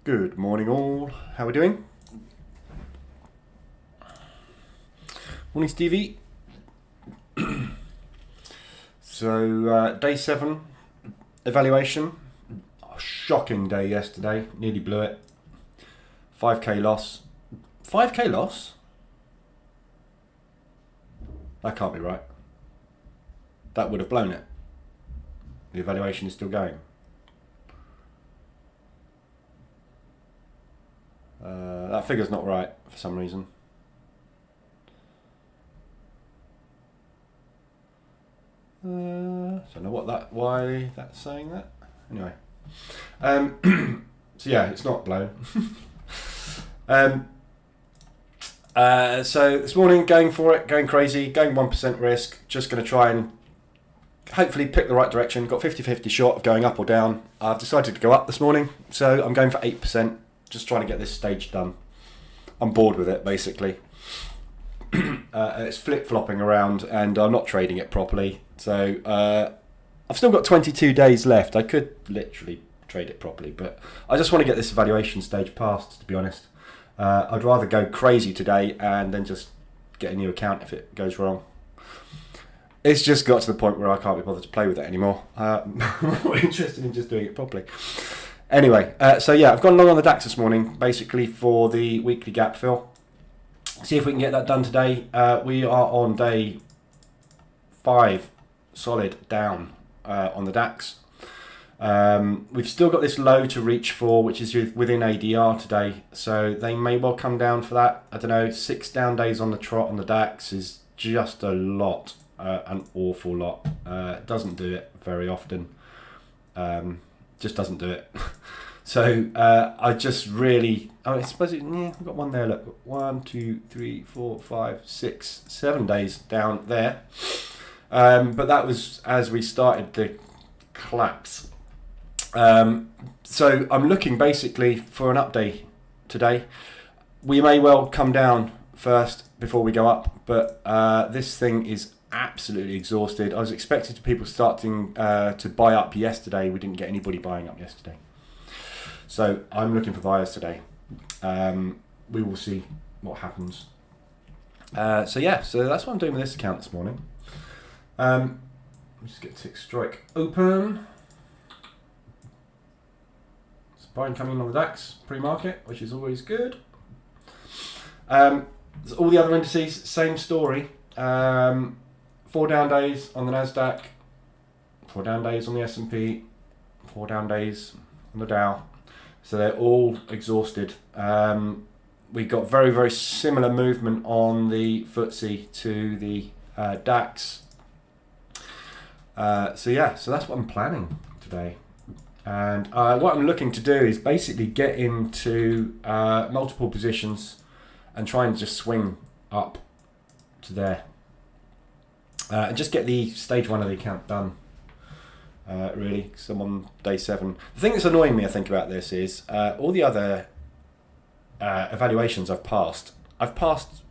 Good morning all, how are we doing? Morning Stevie. So day 7 evaluation. Shocking day yesterday, nearly blew it. 5k loss. 5k loss? That can't be right. That would have blown it. The evaluation is still going. That figure's not right for some reason. Don't know why that's saying that. Anyway, so yeah, it's not blown. So this morning, going for it, going crazy, going 1% risk. Just going to try and hopefully pick the right direction. Got 50-50 shot of going up or down. I've decided to go up this morning, so I'm going for 8%. Just trying to get this stage done. I'm bored with it, basically. It's flip-flopping around and I'm not trading it properly. So I've still got 22 days left. I could literally trade it properly, but I just want to get this evaluation stage passed, to be honest. I'd rather go crazy today and then just get a new account if it goes wrong. It's just got to the point where I can't be bothered to play with it anymore. I'm more interested in just doing it properly. Anyway, so yeah, I've gone long on the DAX this morning, basically for the weekly gap fill. See if we can get that done today. We are on day 5, solid down on the DAX. We've still got this low to reach for, which is within ADR today, so they may well come down for that. I don't know, 6 down days on the trot on the DAX is just a lot, an awful lot. Doesn't do it very often. Just doesn't do it. So I just really, I suppose we've got one there, look, 1, 2, 3, 4, 5, 6, 7 days down there. But that was as we started the collapse. So I'm looking basically for an update today. We may well come down first before we go up, but this thing is absolutely exhausted. I was expecting people starting to buy up yesterday. We didn't get anybody buying up yesterday. So I'm looking for buyers today. We will see what happens. So yeah, so that's what I'm doing with this account this morning. Let me just get Tick Strike open. It's buying coming on the DAX pre-market, which is always good. So all the other indices, same story. 4 down days on the Nasdaq, 4 down days on the S&P, 4 down days on the Dow. So they're all exhausted. We got very, very similar movement on the FTSE to the DAX. So yeah, so that's what I'm planning today. And what I'm looking to do is basically get into multiple positions and try and just swing up to there. And just get the stage 1 of the account done. Really, because I'm on day 7. The thing that's annoying me, I think, about this is all the other evaluations I've passed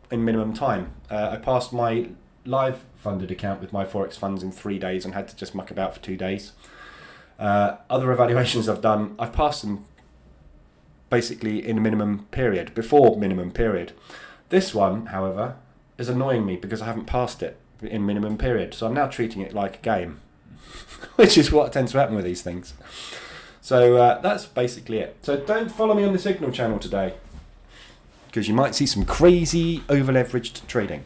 in minimum time. I passed my live funded account with my Forex funds in 3 days and had to just muck about for 2 days. Other evaluations I've done, I've passed them basically in a minimum period, before minimum period. This one, however, is annoying me because I haven't passed it in minimum period. So I'm now treating it like a game, which is what tends to happen with these things. So that's basically it. So don't follow me on the Signal channel today, because you might see some crazy over-leveraged trading.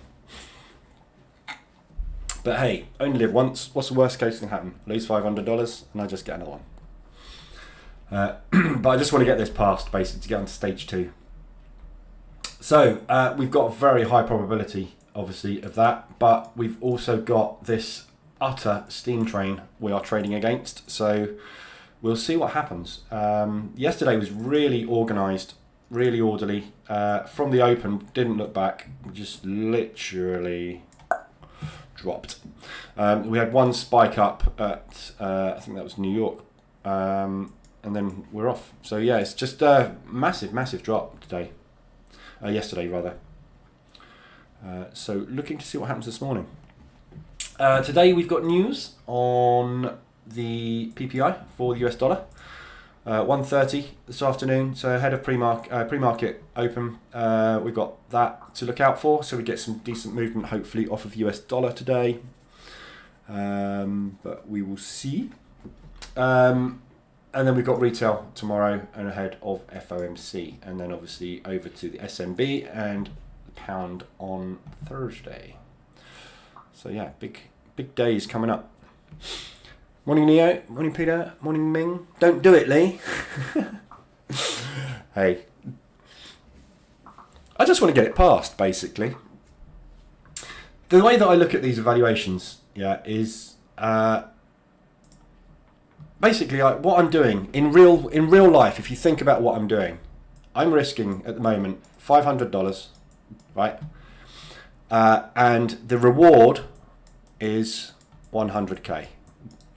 But hey, only live once. What's the worst case that can happen? Lose $500 and I just get another one. But I just want to get this passed, basically, to get on to stage 2. So we've got a very high probability, obviously, of that. But we've also got this utter steam train we are trading against. So we'll see what happens. Yesterday was really organised, really orderly. From the open, didn't look back. Just literally dropped. We had one spike up at, I think that was New York. And then we're off. So yeah, it's just a massive, massive drop today. Yesterday, rather. So looking to see what happens this morning. Today we've got news on the PPI for the US dollar. 1:30 this afternoon, so ahead of pre-market open. We've got that to look out for, so we get some decent movement hopefully off of US dollar today, but we will see. And then we've got retail tomorrow and ahead of FOMC, and then obviously over to the SMB and the pound on Thursday. So yeah, big days coming up. Morning Neo, morning Peter, morning Ming. Don't do it, Lee. Hey, I just want to get it past, basically. The way that I look at these evaluations, yeah, is basically what I'm doing in real life. If you think about what I'm doing, I'm risking at the moment $500, right? And the reward is 100k.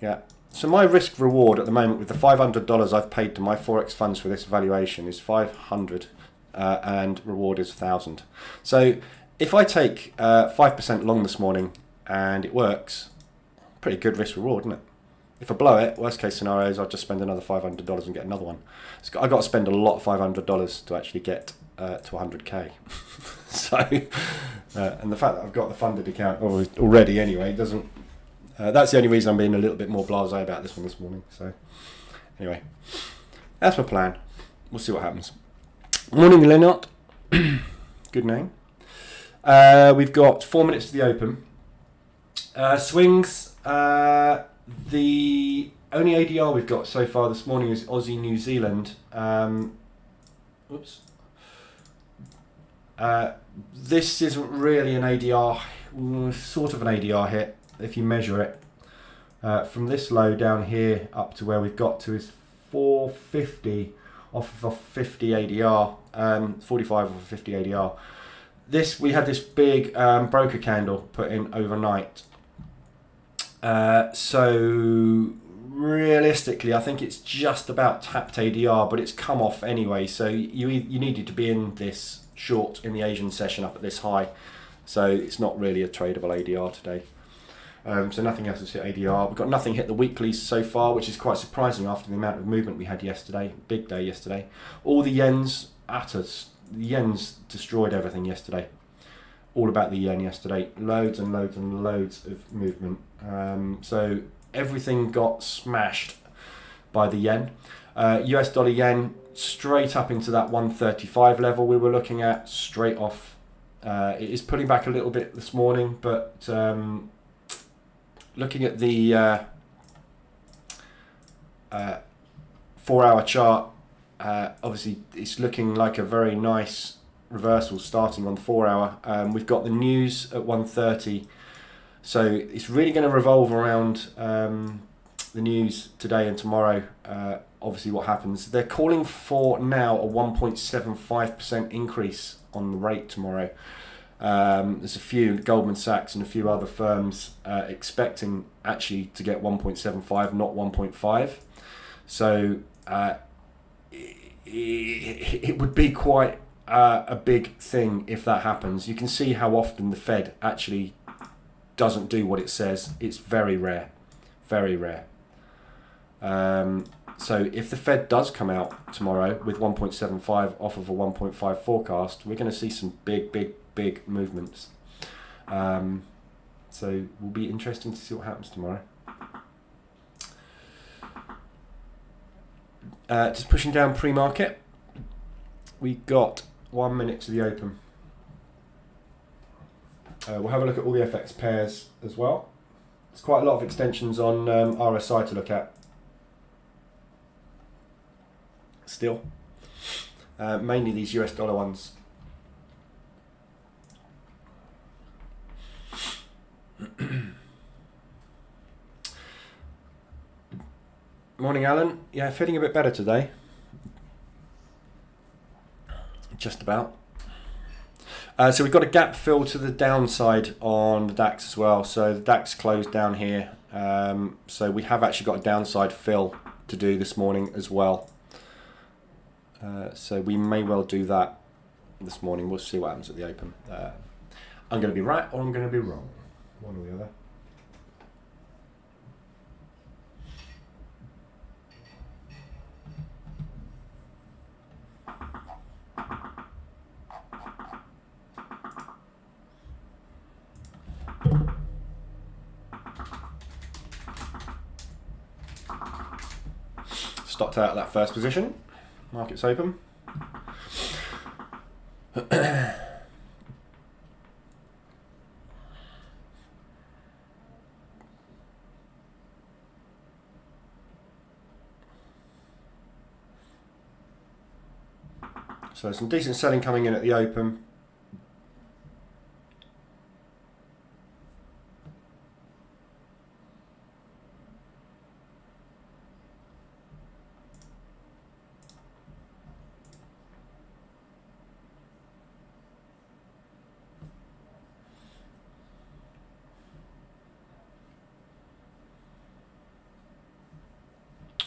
Yeah. So my risk reward at the moment with the $500 I've paid to my Forex funds for this valuation is 500, and reward is 1,000. So if I take 5% long this morning and it works, pretty good risk reward, isn't it? If I blow it, worst case scenario is I'll just spend another $500 and get another one. I've got to spend a lot of $500 to actually get to 100k. So, and the fact that I've got the funded account already anyway doesn't. That's the only reason I'm being a little bit more blasé about this one this morning. So, anyway, that's my plan. We'll see what happens. Morning, Lennart. Good name. We've got 4 minutes to the open. Swings. The only ADR we've got so far this morning is Aussie New Zealand. Oops. This isn't really an ADR, sort of an ADR hit if you measure it. From this low down here up to where we've got to is 450 off of a 50 ADR, 45 off of 50 ADR. We had this big broker candle put in overnight. So realistically, I think it's just about tapped ADR, but it's come off anyway. So you needed to be in this short in the Asian session up at this high. So it's not really a tradable ADR today. So nothing else has hit ADR. We've got nothing hit the weeklies so far, which is quite surprising after the amount of movement we had yesterday. Big day yesterday. All the yens at us. The yens destroyed everything yesterday. All about the yen yesterday. Loads and loads and loads of movement. So everything got smashed by the yen. US dollar yen straight up into that 135 level we were looking at, straight off. It is pulling back a little bit this morning, but looking at the 4-hour chart, obviously it's looking like a very nice reversal starting on the 4-hour. We've got the news at 1:30, so it's really going to revolve around the news today and tomorrow. Obviously what happens. They're calling for now a 1.75% increase on the rate tomorrow. There's a few, Goldman Sachs and a few other firms expecting actually to get 1.75, not 1.5. So it would be quite a big thing if that happens. You can see how often the Fed actually doesn't do what it says. It's very rare, very rare. So if the Fed does come out tomorrow with 1.75 off of a 1.5 forecast, we're going to see some big movements. So it will be interesting to see what happens tomorrow. Just pushing down pre-market. We got 1 minute to the open. We'll have a look at all the FX pairs as well. There's quite a lot of extensions on RSI to look at. Still, mainly these US dollar ones. Morning, Alan. Yeah, feeling a bit better today. Just about. So we've got a gap fill to the downside on the DAX as well. So the DAX closed down here. So we have actually got a downside fill to do this morning as well. So we may well do that this morning. We'll see what happens at the open. I'm going to be right or I'm going to be wrong. One or the other. stopped out of that first position. Market's open. So some decent selling coming in at the open.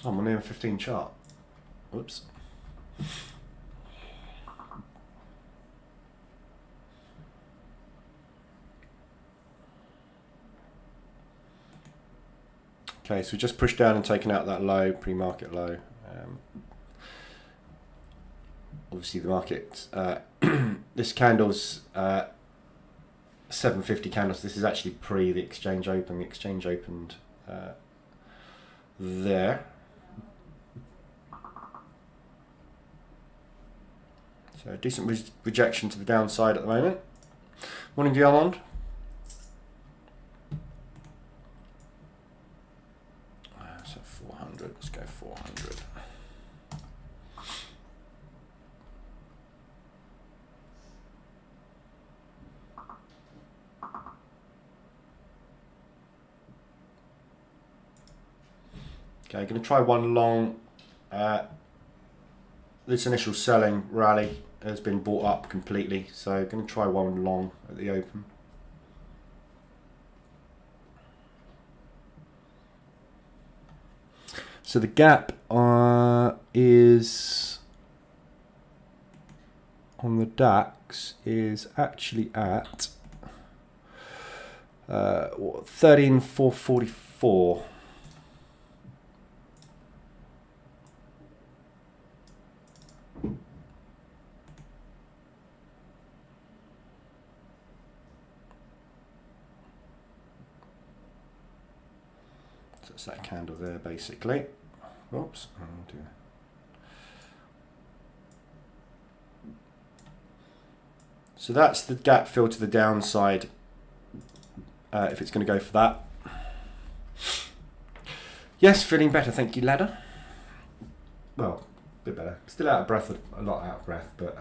I'm on the 15 chart. Whoops. Okay, so we just pushed down and taken out that low, pre-market low. Obviously the market, this candle's 750 candles. This is actually pre the exchange open. The exchange opened there. So decent rejection to the downside at the moment. Morning, Diamond. So 400. Let's go 400. Okay, going to try one long. This initial selling rally has been bought up completely, so going to try one long at the open. So the gap is on the DAX is actually at 13,444. So it's that candle there basically. Oops. Oh dear. So that's the gap fill to the downside if it's going to go for that. Yes, feeling better, thank you, ladder. Well, a bit better. Still out of breath, a lot out of breath, but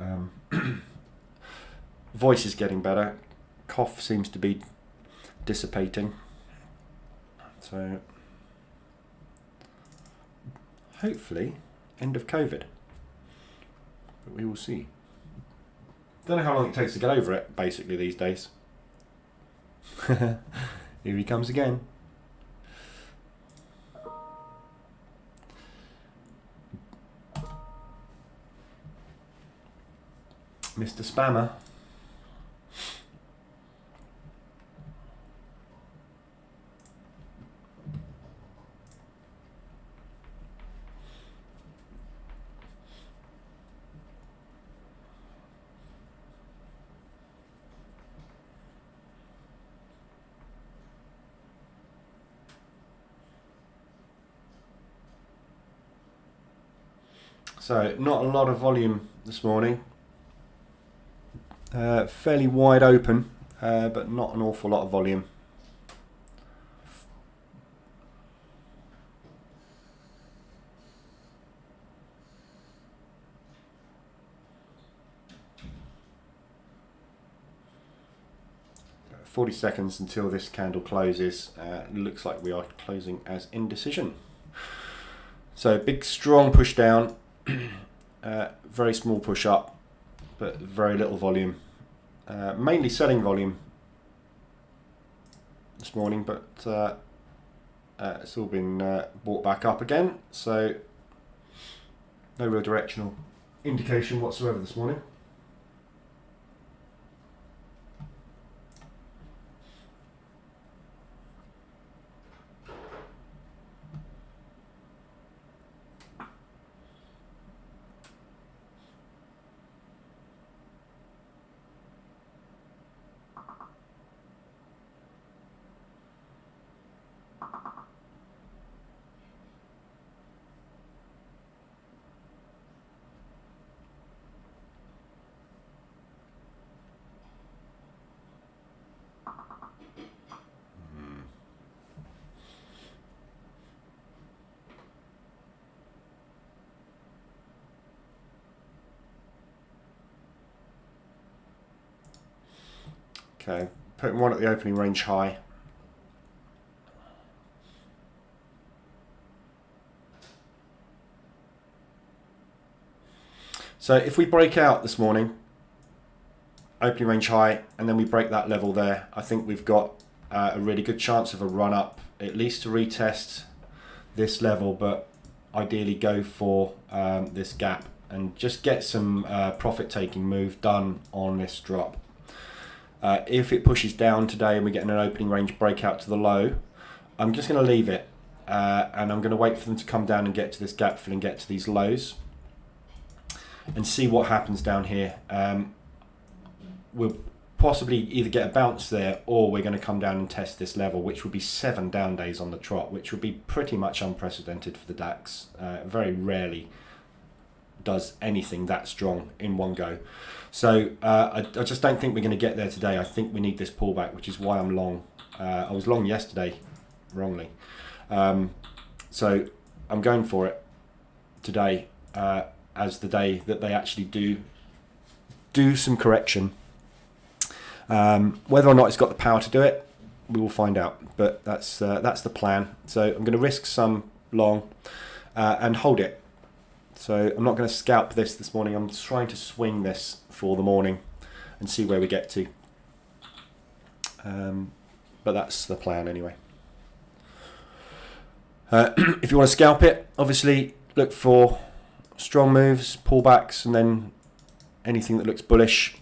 voice is getting better. Cough seems to be dissipating. So hopefully, end of COVID. But we will see. Don't know how long it takes to get over it, basically, these days. Here he comes again. Mr. Spammer. So, not a lot of volume this morning. Fairly wide open, but not an awful lot of volume. Got 40 seconds until this candle closes. Looks like we are closing as indecision. So, big strong push down. Very small push up, but very little volume. Mainly selling volume this morning, but it's all been brought back up again, so no real directional indication whatsoever this morning. Okay, putting one at the opening range high. So if we break out this morning, opening range high, and then we break that level there, I think we've got a really good chance of a run up, at least to retest this level, but ideally go for this gap and just get some profit taking move done on this drop. If it pushes down today and we get an opening range breakout to the low, I'm just going to leave it and I'm going to wait for them to come down and get to this gap fill and get to these lows and see what happens down here. We'll possibly either get a bounce there, or we're going to come down and test this level, which would be 7 down days on the trot, which would be pretty much unprecedented for the DAX. Very rarely does anything that strong in one go. So I just don't think we're going to get there today. I think we need this pullback, which is why I'm long. I was long yesterday, wrongly. So I'm going for it today as the day that they actually do some correction. Whether or not it's got the power to do it, we will find out. But that's the plan. So I'm going to risk some long and hold it. So I'm not going to scalp this morning. I'm trying to swing this for the morning and see where we get to. But that's the plan anyway. If you want to scalp it, obviously look for strong moves, pullbacks, and then anything that looks bullish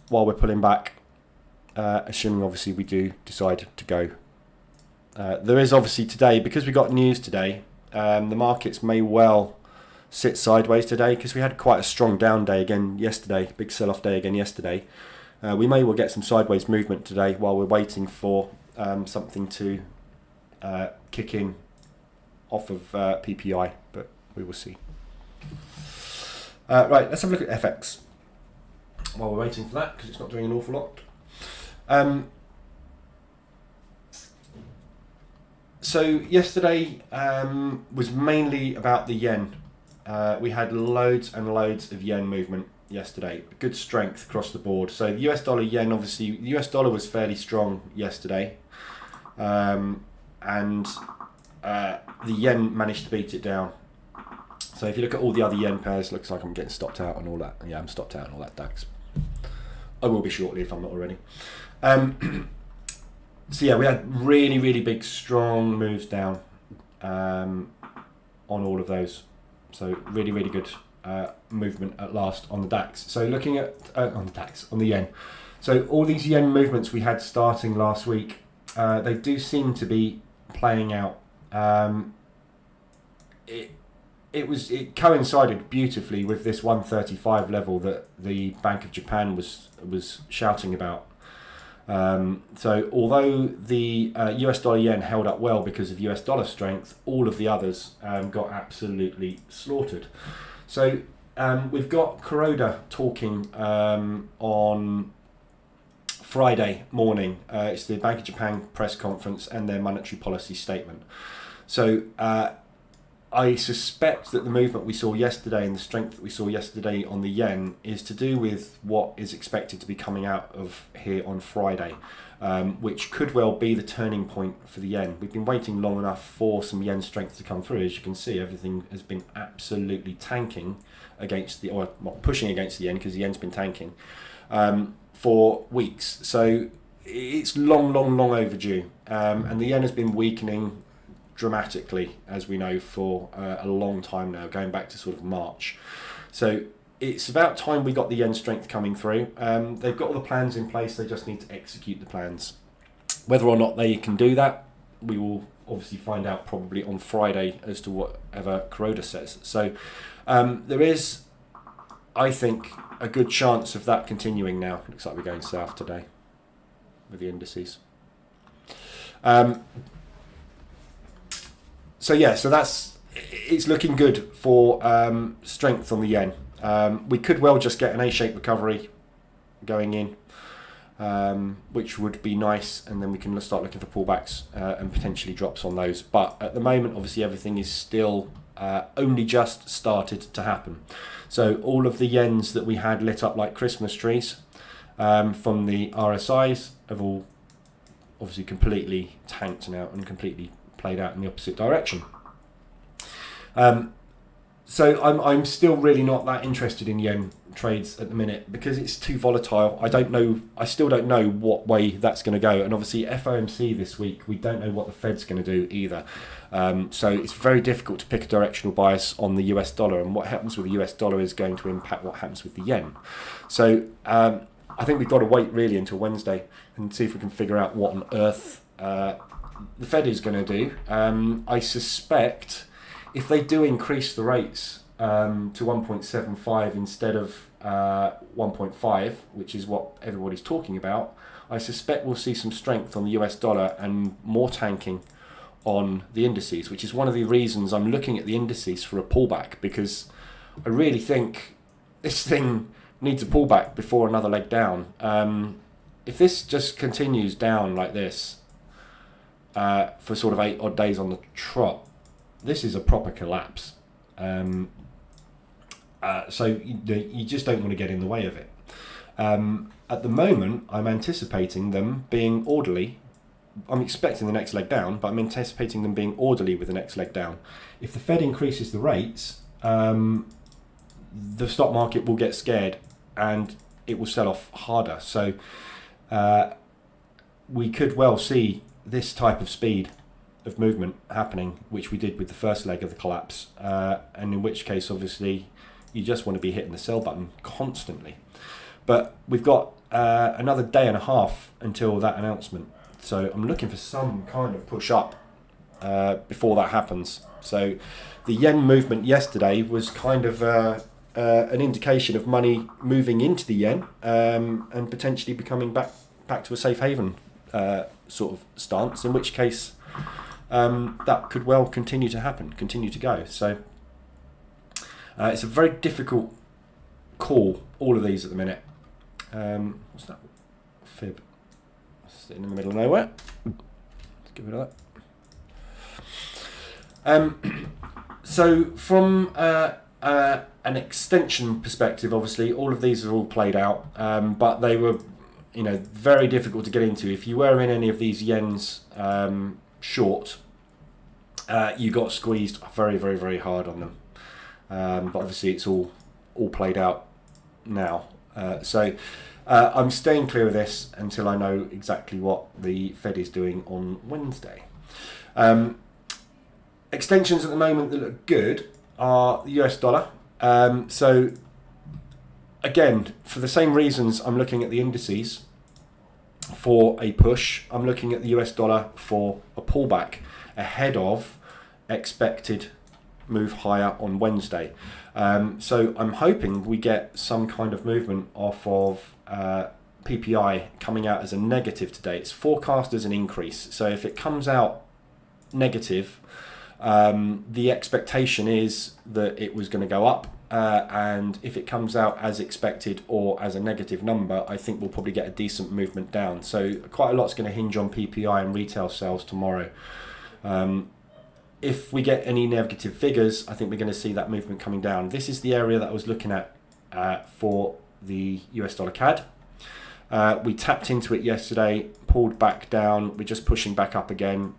while we're pulling back. Assuming obviously we do decide to go. There is obviously today, because we got news today, the markets may well sit sideways today because we had quite a strong down day again yesterday, big sell-off day again yesterday. We may well get some sideways movement today while we're waiting for something to kick in off of PPI, but we will see. Right, let's have a look at FX while we're waiting for that, because it's not doing an awful lot. So yesterday was mainly about the yen. We had loads and loads of yen movement yesterday. Good strength across the board. So the US dollar yen, obviously, the US dollar was fairly strong yesterday. And the yen managed to beat it down. So if you look at all the other yen pairs, looks like I'm getting stopped out on all that. Yeah, I'm stopped out on all that DAX. I will be shortly if I'm not already. So yeah, we had really, really big, strong moves down on all of those. So really, really good movement at last on the DAX. So looking at on the DAX, on the yen. So all these yen movements we had starting last week, they do seem to be playing out. It coincided beautifully with this 135 level that the Bank of Japan was shouting about. So although the US dollar yen held up well because of US dollar strength, all of the others got absolutely slaughtered. So we've got Kuroda talking on Friday morning. It's the Bank of Japan press conference and their monetary policy statement. So I suspect that the movement we saw yesterday and the strength that we saw yesterday on the yen is to do with what is expected to be coming out of here on Friday, which could well be the turning point for the yen. We've been waiting long enough for some yen strength to come through. As you can see, everything has been absolutely tanking against the, or well, pushing against the yen, because the yen's been tanking for weeks. So it's long overdue, and the yen has been weakening dramatically, as we know, for a long time now, going back to sort of March. So it's about time we got the yen strength coming through. They've got all the plans in place, they just need to execute the plans. Whether or not they can do that, we will obviously find out probably on Friday as to whatever Kuroda says. So there is, I think, a good chance of that continuing now. Looks like we're going south today with the indices. So yeah, so it's looking good for strength on the yen. We could well just get an A-shaped recovery going in, which would be nice, and then we can start looking for pullbacks and potentially drops on those. But at the moment, obviously, everything is still only just started to happen. So all of the yens that we had lit up like Christmas trees from the RSIs have all obviously completely tanked now and completely played out in the opposite direction. So I'm still really not that interested in yen trades at the minute because it's too volatile. I still don't know what way that's going to go. And obviously FOMC this week, we don't know what the Fed's going to do either. So it's very difficult to pick a directional bias on the US dollar, and what happens with the US dollar is going to impact what happens with the yen. So I think we've got to wait really until Wednesday and see if we can figure out what on earth the Fed is going to do. I suspect if they do increase the rates to 1.75 instead of 1.5, which is what everybody's talking about, I suspect we'll see some strength on the US dollar and more tanking on the indices, which is one of the reasons I'm looking at the indices for a pullback, because I really think this thing needs a pullback before another leg down. If this just continues down like this for sort of 8 odd days on the trot, this is a proper collapse. So you just don't want to get in the way of it. At the moment, I'm anticipating them being orderly. I'm expecting the next leg down, but I'm anticipating them being orderly with the next leg down. If the Fed increases the rates, the stock market will get scared and it will sell off harder. So we could well see this type of speed of movement happening, which we did with the first leg of the collapse, and in which case obviously you just want to be hitting the sell button constantly. But we've got another day and a half until that announcement, so I'm looking for some kind of push up before that happens. So the yen movement yesterday was kind of an indication of money moving into the yen and potentially becoming back to a safe haven sort of stance, in which case that could well continue to go. So it's a very difficult call, all of these at the minute. What's that? Fib. Sitting in the middle of nowhere. Let's get rid of that. So from an extension perspective, obviously all of these are all played out, but they were very difficult to get into. If you were in any of these yens short, you got squeezed very, very, very hard on them. But obviously it's all played out now. So I'm staying clear of this until I know exactly what the Fed is doing on Wednesday. Extensions at the moment that look good are the US dollar. So again, for the same reasons I'm looking at the indices for a push, I'm looking at the US dollar for a pullback ahead of expected move higher on Wednesday. So I'm hoping we get some kind of movement off of PPI coming out as a negative today. It's forecast as an increase. So if it comes out negative, the expectation is that it was going to go up. And if it comes out as expected or as a negative number, I think we'll probably get a decent movement down. So quite a lot's going to hinge on PPI and retail sales tomorrow. If we get any negative figures, I think we're going to see that movement coming down. This is the area that I was looking at for the US dollar CAD. We tapped into it yesterday, pulled back down. We're just pushing back up again.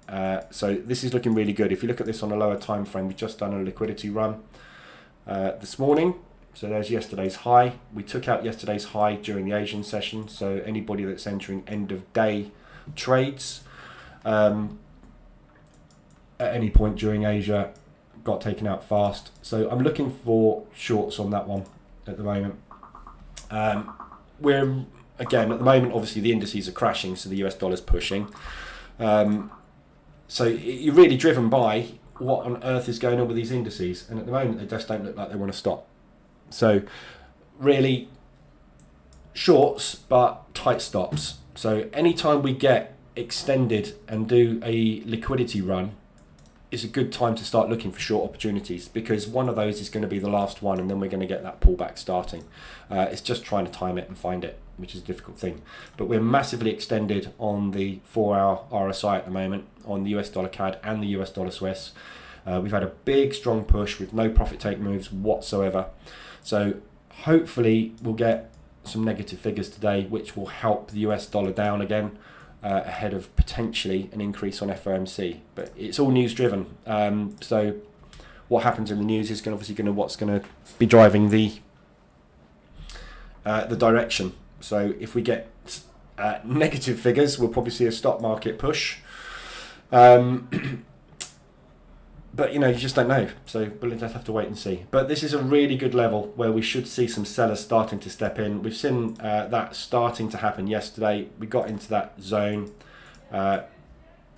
So this is looking really good. If you look at this on a lower time frame, we've just done a liquidity run this morning. So there's yesterday's high. We took out yesterday's high during the Asian session. So anybody that's entering end of day trades at any point during Asia got taken out fast. So I'm looking for shorts on that one at the moment. We're again at the moment, obviously the indices are crashing, so the US dollar's pushing. So you're really driven by what on earth is going on with these indices, and at the moment they just don't look like they want to stop. So really shorts but tight stops. So anytime we get extended and do a liquidity run, is a good time to start looking for short opportunities, because one of those is going to be the last one, and then we're going to get that pullback starting. It's just trying to time it and find it, which is a difficult thing. But we're massively extended on the 4-hour RSI at the moment, on the US dollar CAD and the US dollar Swiss. We've had a big strong push with no profit take moves whatsoever. So hopefully we'll get some negative figures today, which will help the US dollar down again ahead of potentially an increase on FOMC. But it's all news driven. So what happens in the news is what's going to be driving the direction. So if we get negative figures, we'll probably see a stock market push. But you just don't know, so we'll just have to wait and see. But this is a really good level where we should see some sellers starting to step in. We've seen that starting to happen yesterday. We got into that zone.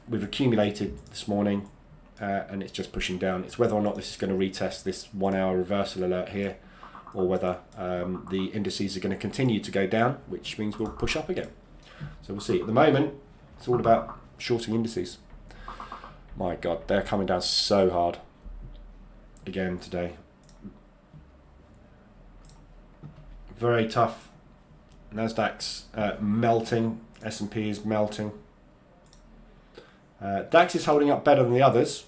We've accumulated this morning, and it's just pushing down. It's whether or not this is going to retest this 1 hour reversal alert here, or whether the indices are going to continue to go down, which means we'll push up again. So we'll see. At the moment, it's all about shorting indices. My God, they're coming down so hard again today. Very tough. Nasdaq's melting. S&P is melting. DAX is holding up better than the others.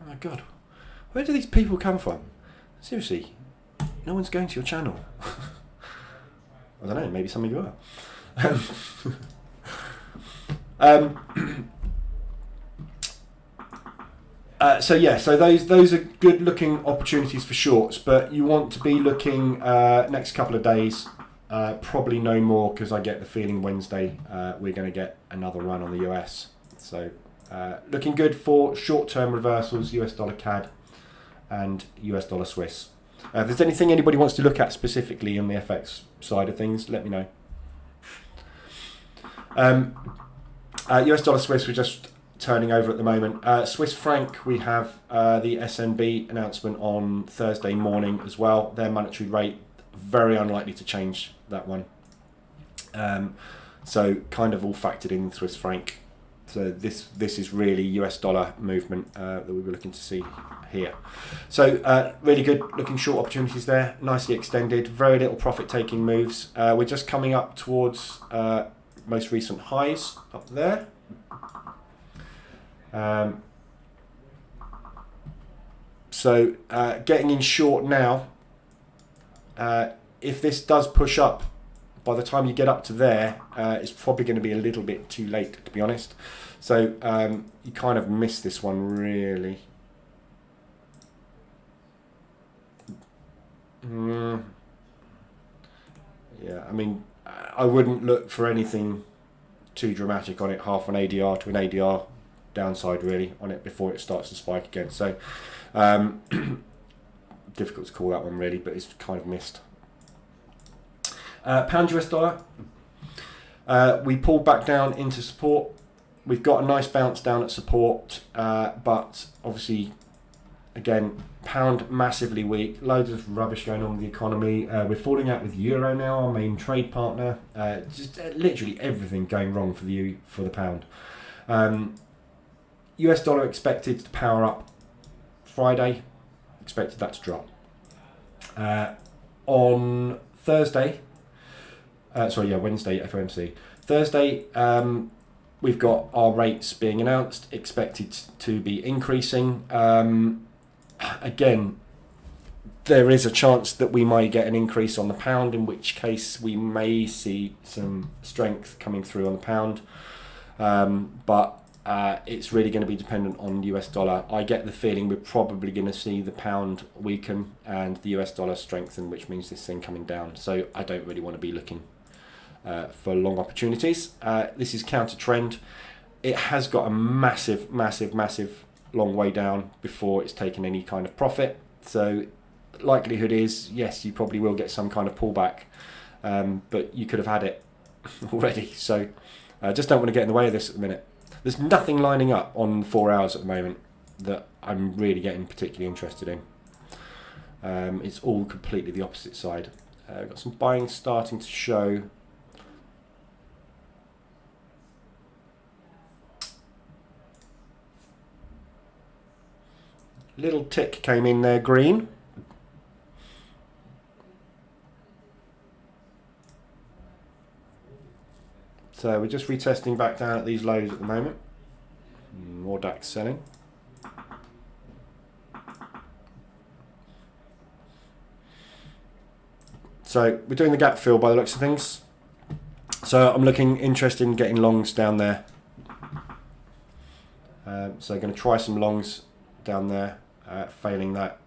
Oh my God, where do these people come from? Seriously, no one's going to your channel. I don't know, maybe some of you are. So those are good looking opportunities for shorts, but you want to be looking next couple of days, probably no more, because I get the feeling Wednesday we're going to get another run on the US. So looking good for short-term reversals, US dollar CAD and US dollar Swiss. If there's anything anybody wants to look at specifically on the FX side of things, let me know. US dollar Swiss, we're just turning over at the moment. Swiss franc, we have the SNB announcement on Thursday morning as well. Their monetary rate, very unlikely to change that one. So kind of all factored in Swiss franc. So this is really US dollar movement that we were looking to see here. So really good looking short opportunities there, nicely extended, very little profit taking moves. We're just coming up towards most recent highs up there. So getting in short now, if this does push up, by the time you get up to there, it's probably going to be a little bit too late, to be honest. So you kind of miss this one, really. Yeah, I mean, I wouldn't look for anything too dramatic on it, half an ADR to an ADR downside really on it before it starts to spike again. So difficult to call that one really, but it's kind of missed. Pound US dollar, we pulled back down into support. We've got a nice bounce down at support, but obviously again, pound massively weak, loads of rubbish going on with the economy. We're falling out with euro now, our main trade partner. Just literally everything going wrong for the pound. US dollar expected to power up Friday, expected that to drop. On Thursday, Wednesday FOMC. Thursday, we've got our rates being announced, expected to be increasing. Again, there is a chance that we might get an increase on the pound, in which case we may see some strength coming through on the pound. But it's really going to be dependent on the US dollar. I get the feeling we're probably going to see the pound weaken and the US dollar strengthen, which means this thing coming down. So I don't really want to be looking for long opportunities. This is counter trend. It has got a massive long way down before it's taken any kind of profit. So likelihood is, yes, you probably will get some kind of pullback, but you could have had it already. So just don't want to get in the way of this at the minute. There's nothing lining up on 4 hours at the moment that I'm really getting particularly interested in. It's all completely the opposite side. Got some buying starting to show. Little tick came in there, green. So we're just retesting back down at these lows at the moment. More DAX selling. So we're doing the gap fill by the looks of things. So I'm looking interested in getting longs down there. So going to try some longs down there, failing that,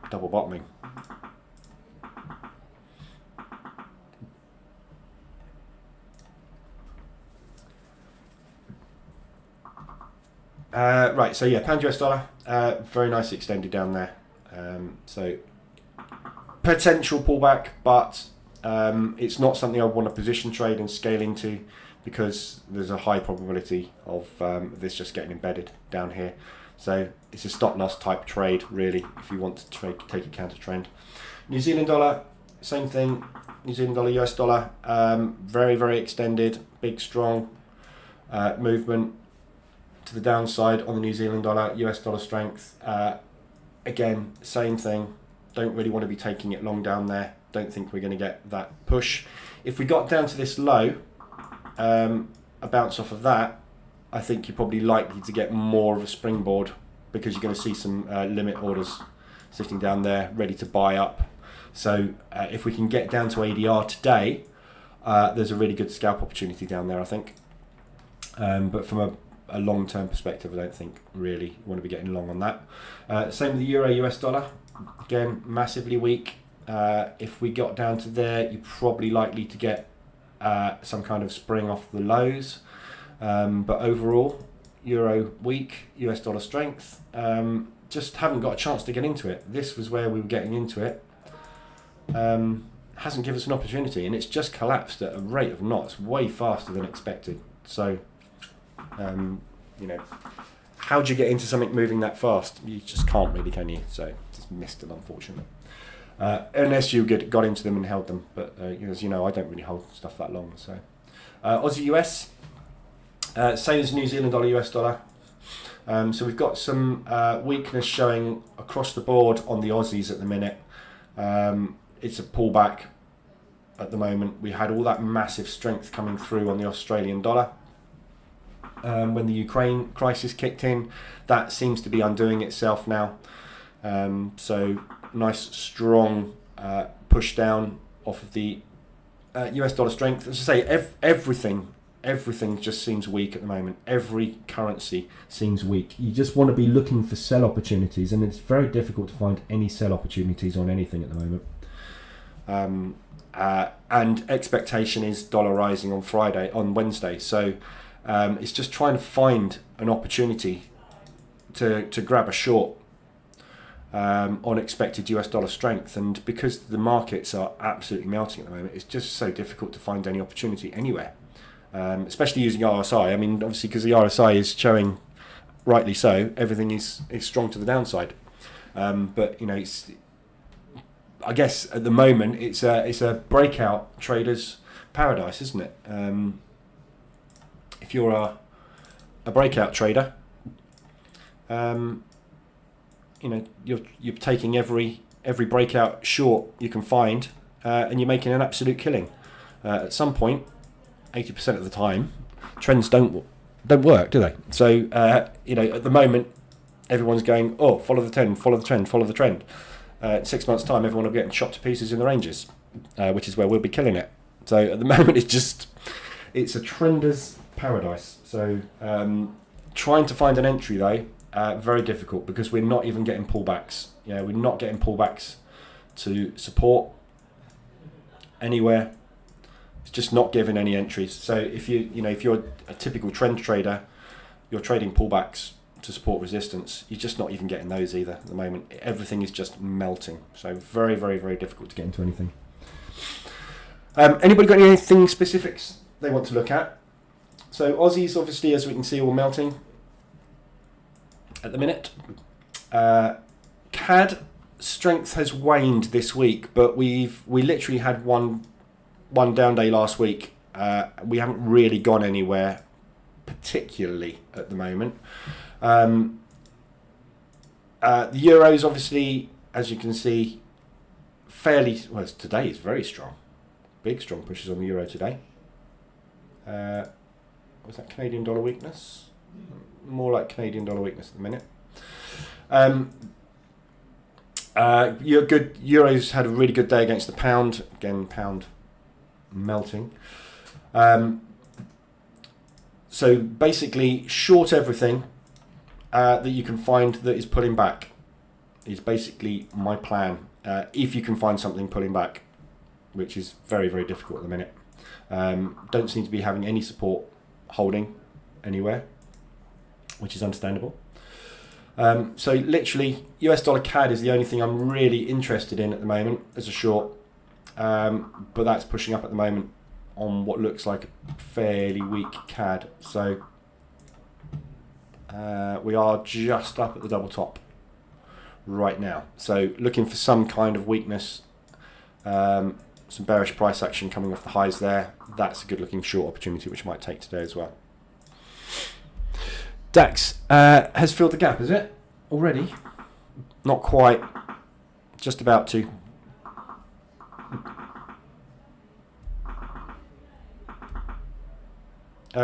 double bottoming. Right, so yeah, pound US dollar, very nicely extended down there. So potential pullback, but it's not something I want to position trade and scale into, because there's a high probability of this just getting embedded down here. So it's a stop loss type trade, really, if you want to take a counter trend. New Zealand dollar, same thing. New Zealand dollar, US dollar, very, very extended, big, strong movement to the downside on the New Zealand dollar, US dollar strength. Again, same thing. Don't really want to be taking it long down there. Don't think we're going to get that push. If we got down to this low, a bounce off of that, I think you're probably likely to get more of a springboard, because you're going to see some limit orders sitting down there ready to buy up. So if we can get down to ADR today, there's a really good scalp opportunity down there, I think. But from a long-term perspective, I don't think really you want to be getting long on that. Same with the euro US dollar. Again, massively weak. If we got down to there, you're probably likely to get some kind of spring off the lows. But overall, euro weak, US dollar strength. Just haven't got a chance to get into it. This was where we were getting into it. Hasn't given us an opportunity, and it's just collapsed at a rate of knots way faster than expected. So, you know, how do you get into something moving that fast? You just can't really, can you? So just missed it, unfortunately. Unless you got into them and held them, but as you know, I don't really hold stuff that long. So Aussie US, same as New Zealand dollar, US dollar. So we've got some weakness showing across the board on the Aussies at the minute. It's a pullback at the moment. We had all that massive strength coming through on the Australian dollar. When the Ukraine crisis kicked in, that seems to be undoing itself now. So nice strong push down off of the US dollar strength. As I say, everything just seems weak at the moment. Every currency seems weak. You just want to be looking for sell opportunities, and it's very difficult to find any sell opportunities on anything at the moment. And expectation is dollar rising on Wednesday. So it's just trying to find an opportunity to grab a short on expected US dollar strength. And because the markets are absolutely melting at the moment, it's just so difficult to find any opportunity anywhere, especially using RSI. I mean, obviously, because the RSI is showing, rightly so, everything is strong to the downside. But, you know, I guess at the moment it's a breakout trader's paradise, isn't it? If you're a breakout trader, you know, you're taking every breakout short you can find, and you're making an absolute killing. At some point, 80% of the time, trends don't work, do they? So you know, at the moment, everyone's going, oh, follow the trend, follow the trend, follow the trend. 6 months' time, everyone will be getting shot to pieces in the ranges, which is where we'll be killing it. So at the moment, it's a trender's paradise. So trying to find an entry though, very difficult, because we're not even getting pullbacks. Yeah, we're not getting pullbacks to support anywhere. It's just not giving any entries. So if you're a typical trend trader, you're trading pullbacks to support resistance. You're just not even getting those either at the moment. Everything is just melting. So very, very, very difficult to get into anything. Anybody got anything specifics they want to look at? So Aussies, obviously, as we can see, all melting at the minute. CAD strength has waned this week, but we literally had one down day last week. We haven't really gone anywhere particularly at the moment. The Euros, obviously, as you can see, today is very strong. Big strong pushes on the Euro today. Was that Canadian dollar weakness? More like Canadian dollar weakness at the minute. You're good. Euros had a really good day against the pound. Again, pound melting. So basically, short everything that you can find that is pulling back is basically my plan. If you can find something pulling back, which is very, very difficult at the minute. Don't seem to be having any support holding anywhere, which is understandable. So literally, US dollar CAD is the only thing I'm really interested in at the moment as a short. But that's pushing up at the moment on what looks like a fairly weak CAD. So we are just up at the double top right now. So looking for some kind of weakness, some bearish price action coming off the highs there. That's a good looking short opportunity which I might take today as well. DAX has filled the gap, is it? Already? Not quite. Just about to.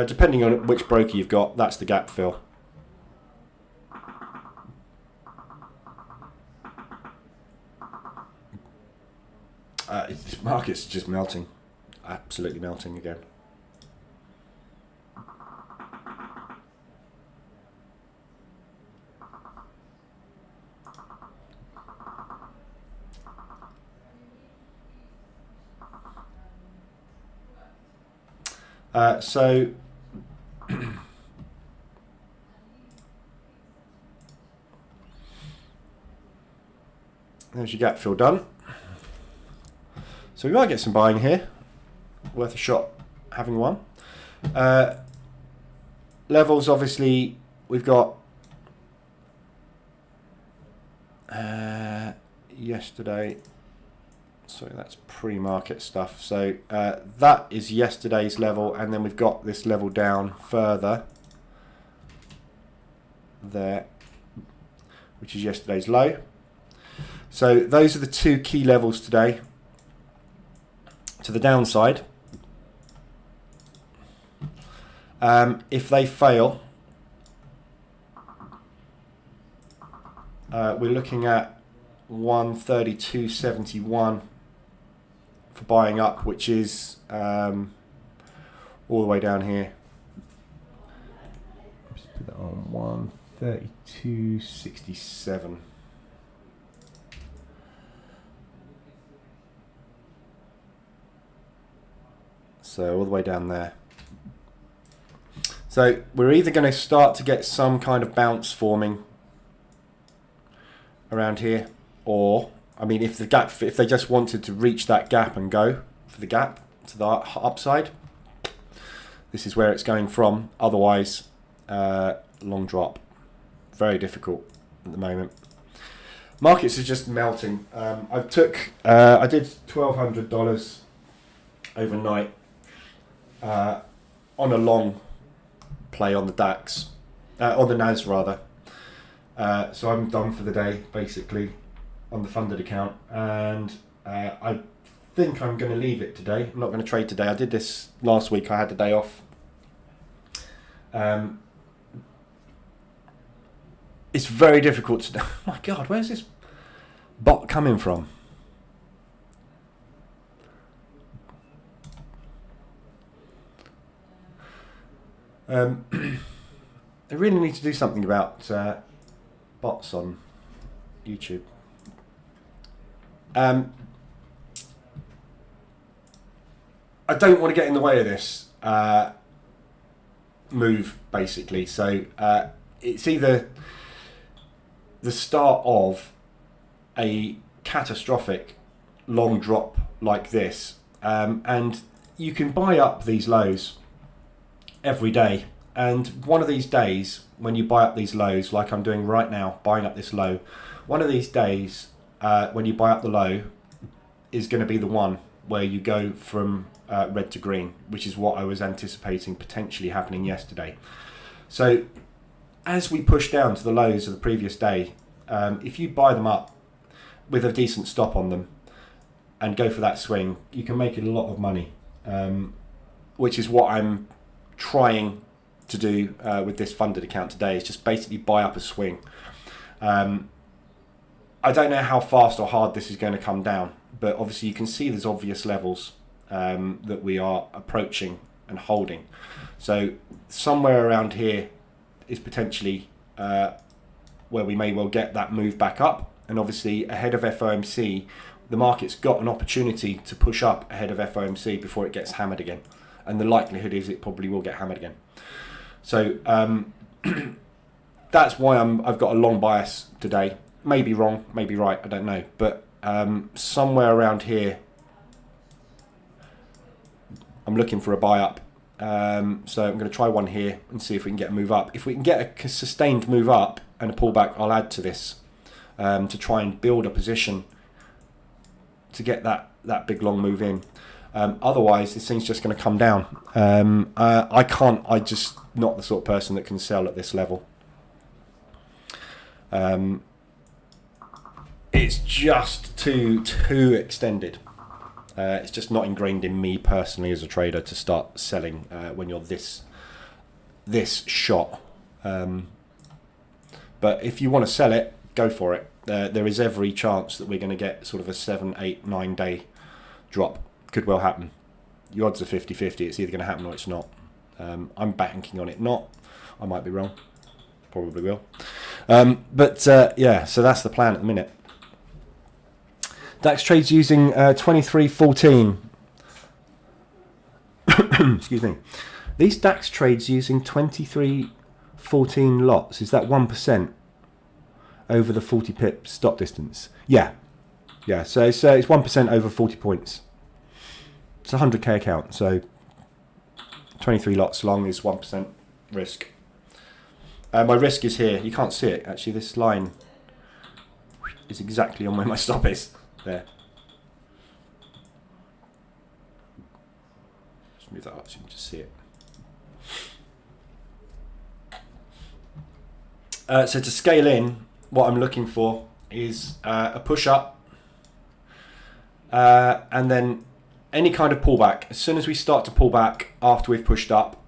Depending on which broker you've got, that's the gap fill. This market's just melting. Absolutely melting again. So there's your gap fill done. So we might get some buying here. Worth a shot having one. Levels, obviously, we've got yesterday. So that's pre-market stuff. So that is yesterday's level, and then we've got this level down further there, which is yesterday's low. So those are the two key levels today. To the downside, if they fail, we're looking at 132.71 for buying up, which is all the way down here. Just put that on 132.67. So all the way down there. So we're either going to start to get some kind of bounce forming around here, or I mean, if they just wanted to reach that gap and go for the gap to the upside, this is where it's going from. Otherwise, long drop. Very difficult at the moment. Markets are just melting. I did $1,200 overnight. On a long play on the DAX, on the NAS rather. So I'm done for the day, basically, on the funded account, and I think I'm going to leave it today. I'm not going to trade today. I did this last week. I had the day off. It's very difficult to... Oh my God, where's this bot coming from? They really need to do something about bots on YouTube. I don't want to get in the way of this move, basically. So it's either the start of a catastrophic long drop like this, and you can buy up these lows every day, and one of these days when you buy up these lows, like I'm doing right now, buying up this low, one of these days when you buy up the low is going to be the one where you go from red to green, which is what I was anticipating potentially happening yesterday. So as we push down to the lows of the previous day, if you buy them up with a decent stop on them and go for that swing, you can make a lot of money, which is what I'm trying to do with this funded account today, is just basically buy up a swing. I don't know how fast or hard this is going to come down, but obviously you can see there's obvious levels that we are approaching and holding. So somewhere around here is potentially where we may well get that move back up. And obviously ahead of FOMC, the market's got an opportunity to push up ahead of FOMC before it gets hammered again. And the likelihood is it probably will get hammered again. So that's why I've got a long bias today. Maybe wrong, maybe right, I don't know. But somewhere around here, I'm looking for a buy up. So I'm going to try one here and see if we can get a move up. If we can get a sustained move up and a pullback, I'll add to this to try and build a position to get that big long move in. Otherwise, this thing's just going to come down. I just not the sort of person that can sell at this level. It's just too extended. It's just not ingrained in me personally as a trader to start selling when you're this shot. But if you want to sell it, go for it. There is every chance that we're going to get sort of a 7, 8, 9 day drop. Could well happen. Your odds are 50-50. It's either going to happen or it's not. I'm banking on it not. I might be wrong. Probably will. Yeah, so that's the plan at the minute. DAX trades using 2314. Excuse me. These DAX trades using 2314 lots. Is that 1% over the 40 pip stop distance? Yeah. So it's 1% over 40 points. It's a 100k account. So 23 lots long is 1% risk. My risk is here. You can't see it actually. This line is exactly on where my stop is. There. Just move that up so you can just see it. So to scale in, what I'm looking for is a push up and then any kind of pullback. As soon as we start to pull back after we've pushed up,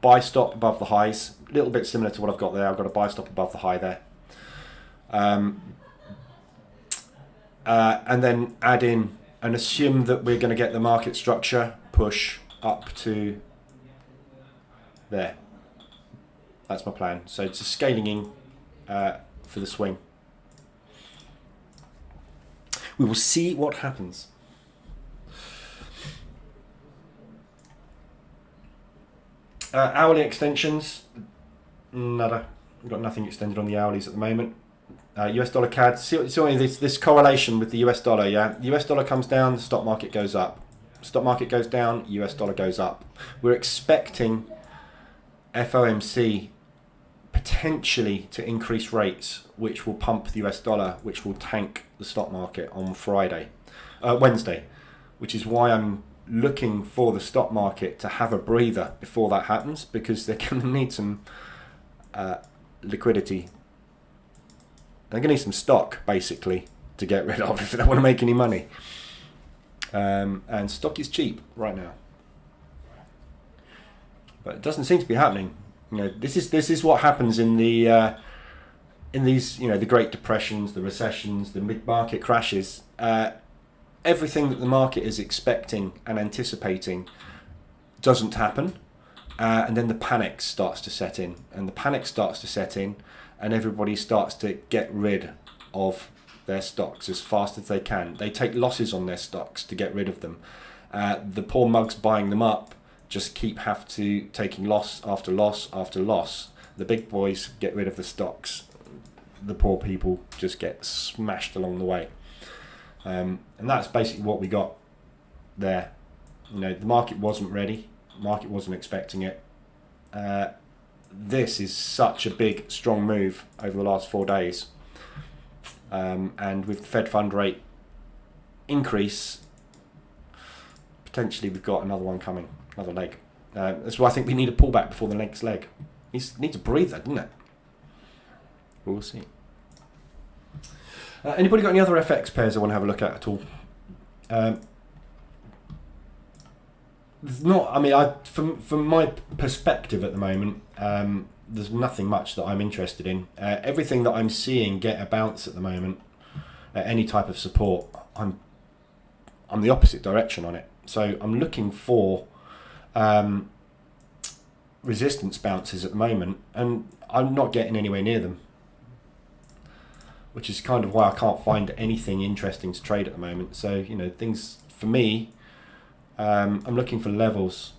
buy stop above the highs. A little bit similar to what I've got there. I've got a buy stop above the high there. And then add in and assume that we're going to get the market structure push up to there. That's my plan. So it's a scaling in for the swing. We will see what happens. Hourly extensions, nada. We've got nothing extended on the hourlies at the moment. US dollar CAD, see this correlation with the US dollar, yeah? The US dollar comes down, the stock market goes up. Stock market goes down, US dollar goes up. We're expecting FOMC potentially to increase rates, which will pump the US dollar, which will tank the stock market on Wednesday, which is why I'm looking for the stock market to have a breather before that happens, because they're going to need some liquidity. They're going to need some stock, basically, to get rid of if they want to make any money. And stock is cheap right now. But it doesn't seem to be happening. You know, this is what happens in the in these, you know, the Great Depressions, the recessions, the mid-market crashes. Everything that the market is expecting and anticipating doesn't happen. And then the panic starts to set in. And the panic starts to set in, and everybody starts to get rid of their stocks as fast as they can. They take losses on their stocks to get rid of them. The poor mugs buying them up just have to taking loss after loss after loss. The big boys get rid of the stocks. The poor people just get smashed along the way. And that's basically what we got there. You know, the market wasn't ready. The market wasn't expecting it. This is such a big, strong move over the last 4 days. And with the Fed fund rate increase, potentially we've got another one coming, another leg. That's why I think we need a pullback before the next leg. It needs a breather, doesn't it? We'll see. Anybody got any other FX pairs I want to have a look at all? There's not. I mean, from my perspective at the moment, there's nothing much that I'm interested in. Everything that I'm seeing get a bounce at the moment at any type of support, I'm the opposite direction on it. So I'm looking for resistance bounces at the moment, and I'm not getting anywhere near them, which is kind of why I can't find anything interesting to trade at the moment. So, you know, things for me, I'm looking for levels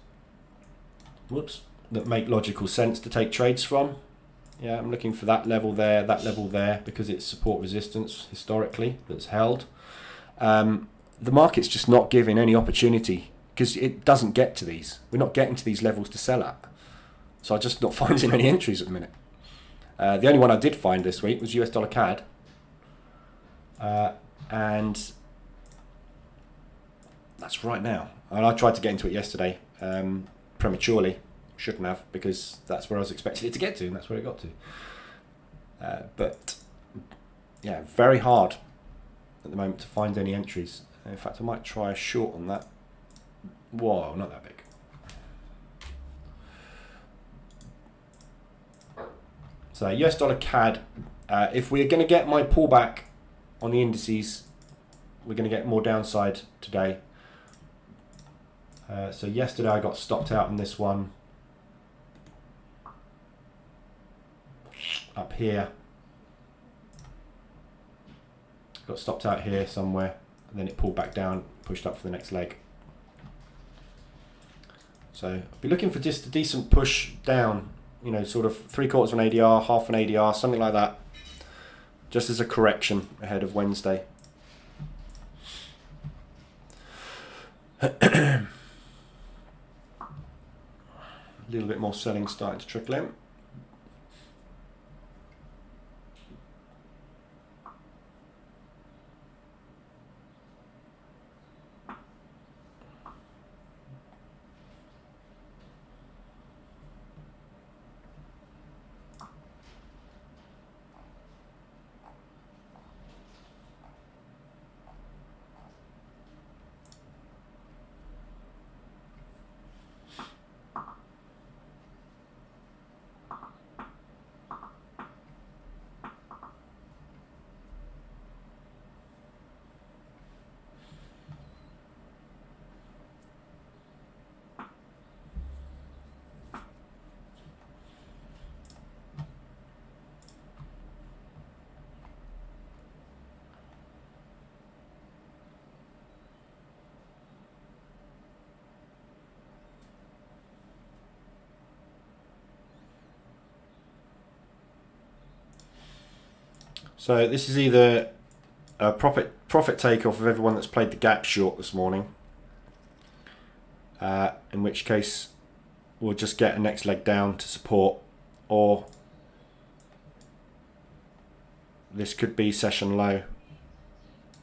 that make logical sense to take trades from. Yeah, I'm looking for that level there, because it's support resistance historically that's held. The market's just not giving any opportunity because it doesn't get to these. We're not getting to these levels to sell at. So I'm just not finding any entries at the minute. The only one I did find this week was US dollar CAD. And that's right now. And I tried to get into it yesterday prematurely. Shouldn't have, because that's where I was expecting it to get to, and that's where it got to. But yeah, very hard at the moment to find any entries. In fact, I might try a short on that. Whoa, not that big. So US dollar CAD, if we're going to get my pullback on the indices, we're going to get more downside today. So yesterday I got stopped out on this one up here. Got stopped out here somewhere, and then it pulled back down, pushed up for the next leg. So I'll be looking for just a decent push down, you know, sort of 3/4 of an ADR, half an ADR, something like that, just as a correction ahead of Wednesday. A little bit more selling starting to trickle in. So this is either a profit takeoff of everyone that's played the gap short this morning, in which case we'll just get a next leg down to support, or this could be session low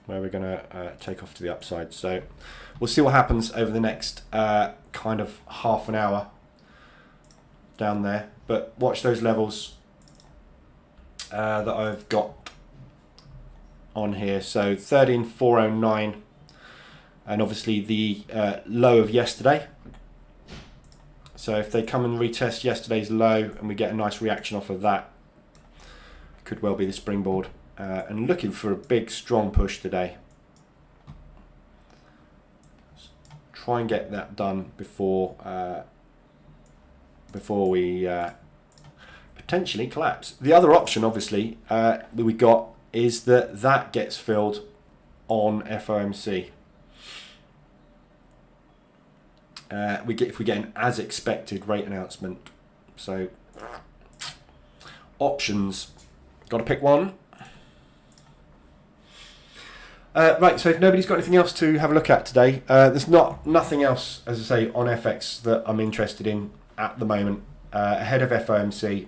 where we're going to take off to the upside. So we'll see what happens over the next kind of half an hour down there, but watch those levels that I've got on here. So 13,409, and obviously the low of yesterday. So if they come and retest yesterday's low and we get a nice reaction off of that, could well be the springboard. And looking for a big strong push today. Try and get that done before we potentially collapse. The other option, obviously, that we got is that gets filled on FOMC. If we get an as expected rate announcement. So options, got to pick one. Right, so if nobody's got anything else to have a look at today, there's nothing else, as I say, on FX that I'm interested in at the moment ahead of FOMC.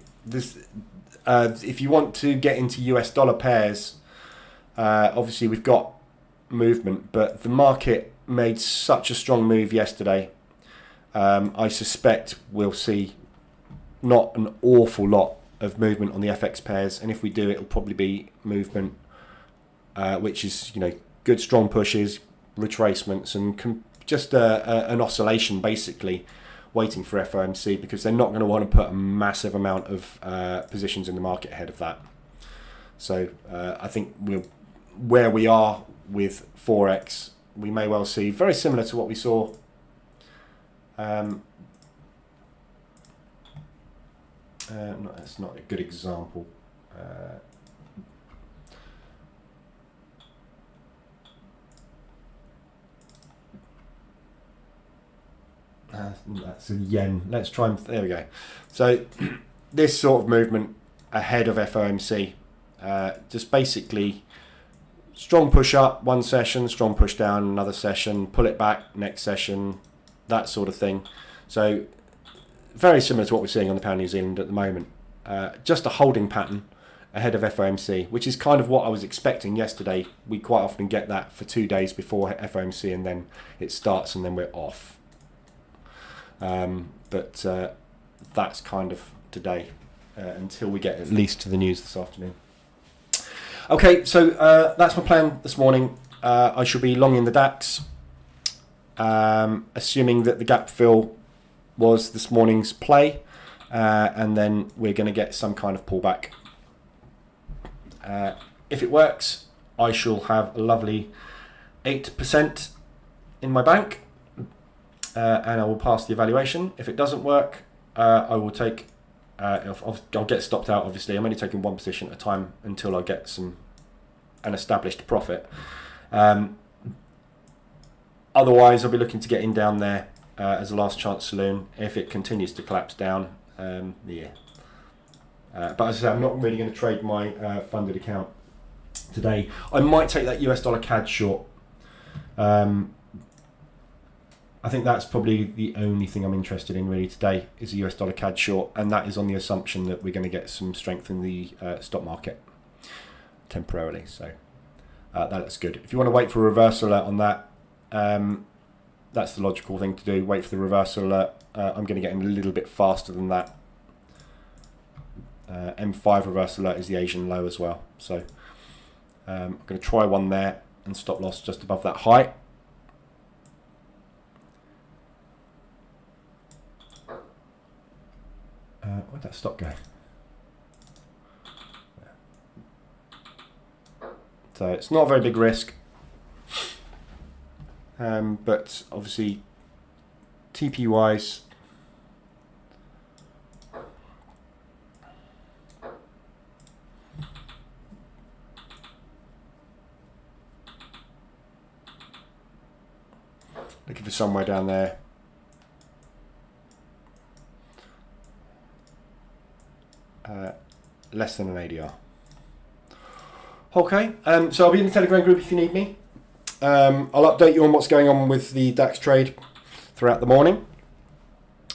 If you want to get into US dollar pairs, obviously we've got movement, but the market made such a strong move yesterday. I suspect we'll see not an awful lot of movement on the FX pairs, and if we do, it'll probably be movement which is, you know, good strong pushes, retracements, and just an oscillation basically, waiting for FOMC, because they're not going to want to put a massive amount of positions in the market ahead of that. So I think where we are with Forex, we may well see very similar to what we saw no, that's not a good example. That's a yen. Let's try and there we go. So this sort of movement ahead of FOMC, just basically strong push up one session, strong push down another session, pull it back next session, that sort of thing. So very similar to what we're seeing on the pound New Zealand at the moment. Just a holding pattern ahead of FOMC, which is kind of what I was expecting yesterday. We quite often get that for 2 days before FOMC, and then it starts and then we're off. But that's kind of today until we get at least to the news this afternoon. Okay, so that's my plan this morning. I shall be long in the DAX, assuming that the gap fill was this morning's play, and then we're going to get some kind of pullback. If it works, I shall have a lovely 8% in my bank, and I will pass the evaluation. If it doesn't work, I will take. I'll get stopped out. Obviously, I'm only taking one position at a time until I get an established profit. Otherwise, I'll be looking to get in down there as a last chance saloon if it continues to collapse down. But as I say, I'm not really going to trade my funded account today. I might take that US dollar CAD short. I think that's probably the only thing I'm interested in really today is a US dollar CAD short, and that is on the assumption that we're going to get some strength in the stock market temporarily. So that looks good. If you want to wait for a reversal alert on that, that's the logical thing to do. Wait for the reversal alert. I'm going to get in a little bit faster than that. M5 reversal alert is the Asian low as well. So I'm going to try one there and stop loss just above that high. Where'd that stop go? So it's not a very big risk, but obviously TP wise, looking for somewhere down there. Less than an ADR. Okay, so I'll be in the Telegram group if you need me. I'll update you on what's going on with the DAX trade throughout the morning.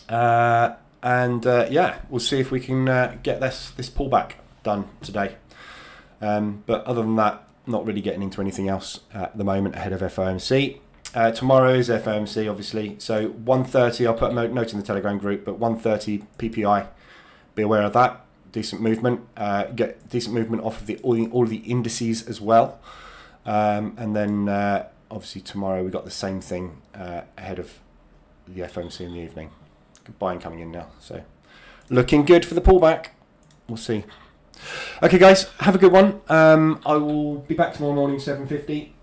Yeah, we'll see if we can get this pullback done today. But other than that, not really getting into anything else at the moment ahead of FOMC. Tomorrow is FOMC, obviously. So 1:30, I'll put a note in the Telegram group, but 1:30 PPI, be aware of that. Decent movement, get decent movement off of all of the indices as well, and then obviously tomorrow we got the same thing ahead of the FOMC in the evening. Good buying coming in now, so looking good for the pullback. We'll see. Okay, guys, have a good one. I will be back tomorrow morning 7:50.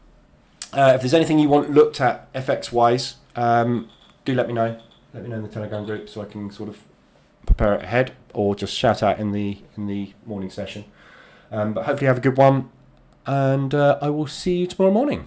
If there's anything you want looked at FX wise, do let me know. Let me know in the Telegram group so I can sort of prepare it ahead, or just shout out in the morning session. But hopefully have a good one, and I will see you tomorrow morning.